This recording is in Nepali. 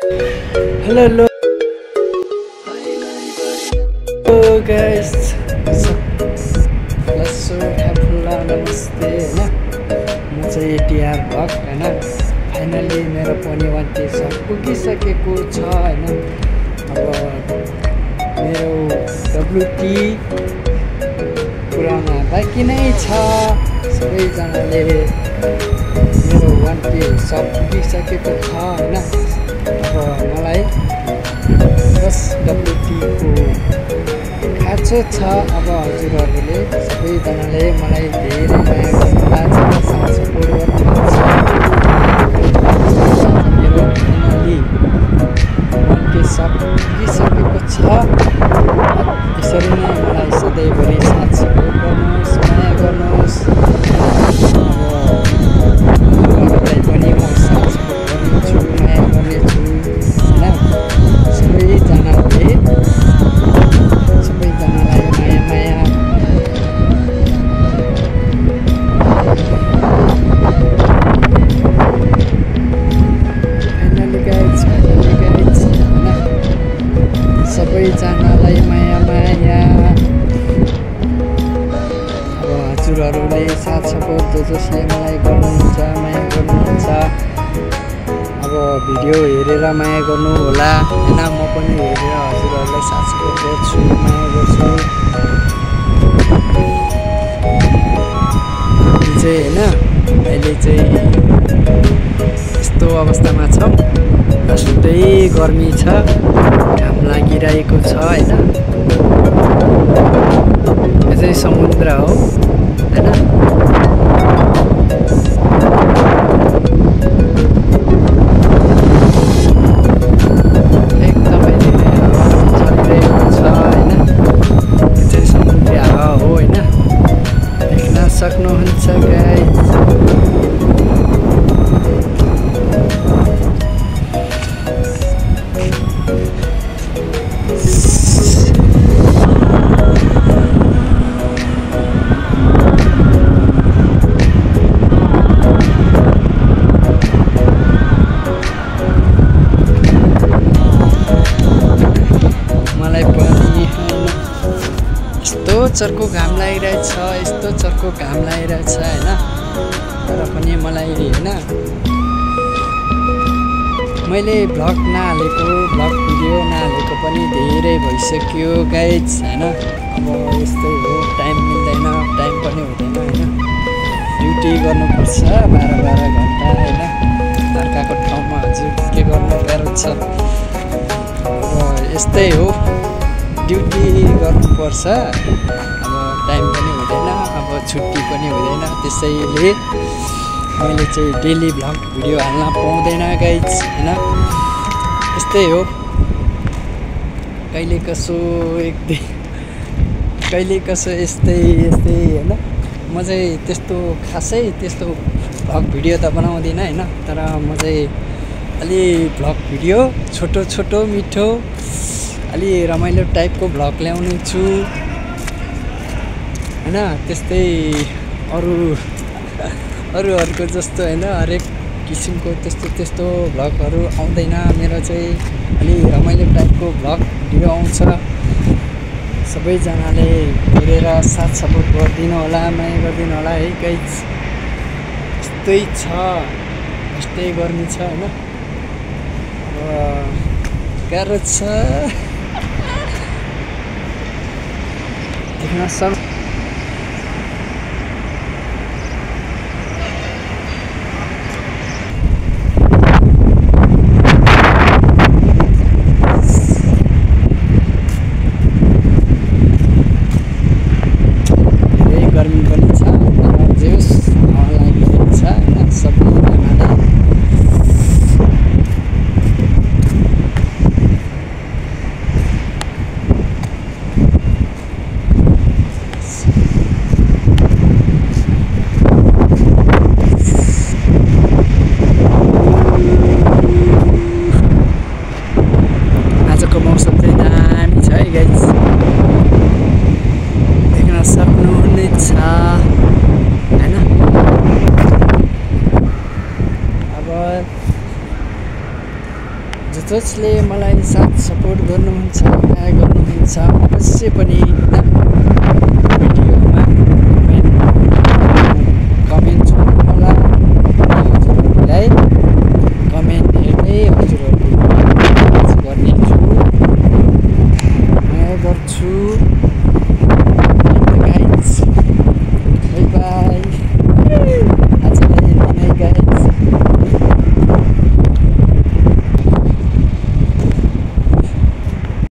Hello guys, नमस्ते हैन म चाहिँ टिआर भक हैन फाइनली मेरो पनि 1K सब पुगिसकेको छ हैन अब मेरो WT पुराउन बाँकी नै छ सबैजनाले मेरो 1K सब पुगिसकेको छ हैन अब मलाई बस WT को खाँचो छ अब हजुरहरूले सबैजनाले मलाई धेरै माया गर्नुहुन्छ साथ सपोर्ट गर्नुहुन्छ मेरो फाइनली 1K सब पुगिसकेको छ यसरी नै मलाई सधैँभरि साथ सपोर्ट गर्नुहोस् माया गर्नुहोस् हजुरहरूलाई पनि म साथ सपोर्ट गर्नेछु माया गर्नेछु हैन सबैजनालाई माया फाइनली गाइज हैन सबैजनालाई माया अब हजुरहरूले साथ सपोर्ट जसले मलाई गर्नुहुन्छ माया गर्नुहुन्छ अब भिडियो हेरेर माया गर्नु होला हैन म पनि हेरेर हजुरहरूलाई साथ सपोर्ट गर्छु माया गर्छु चाहिँ हैन अहिले चाहिँ यस्तो अवस्थामा छौं जस्तै गर्मी छ घाम लागिरहेको छ हैन यो चाहिँ समुद्र हो हैन सक्नुहुन्छ गाइस मलाई पनि चर्को घाम लागिरहेछ यस्तो चर्को घाम लागिरहेछ हैन तर पनि मलाई हैन मैले भ्लग नहालेको भ्लग भिडियो नहालेको पनि धेरै भइसक्यो गाइज हैन अब यस्तै हो टाइम मिल्दैन टाइम पनि हुँदैन हैन ड्युटी गर्नुपर्छ 12 घण्टा हैन अर्काको ठाउँमा हजुर के गर्नु गाह्रो छ अब यस्तै हो ड्युटी गर्नुपर्छ अब टाइम पनि हुँदैन अब छुट्टी पनि हुँदैन त्यसैले मैले चाहिँ डेली भ्लग भिडियो हाल्न पाउँदैन गाइज हैन यस्तै हो कहिले कसो एक दिन कहिले कसो यस्तै हैन म चाहिँ त्यस्तो खासै त्यस्तो भ्लग भिडियो त बनाउँदिन हैन तर म चाहिँ अलि भ्लग भिडियो छोटो मिठो अलि रमाइलो टाइपको भ्लग ल्याउने छु हैन त्यस्तै अरूहरूको जस्तो हैन हरेक किसिमको त्यस्तो भ्लगहरू आउँदैन मेरो चाहिँ अलि रमाइलो टाइपको भ्लग भिडियो आउँछ सबैजनाले हेरेर साथ सपोर्ट गरिदिनु होला माया गरिदिनु होला है गाइज यस्तै छ यस्तै गर्मी छ हैन गाह्रो छ देख्न सक्छ जसले मलाई साथ सपोर्ट गर्नुहुन्छ, माया गर्नुहुन्छ, अवश्य पनि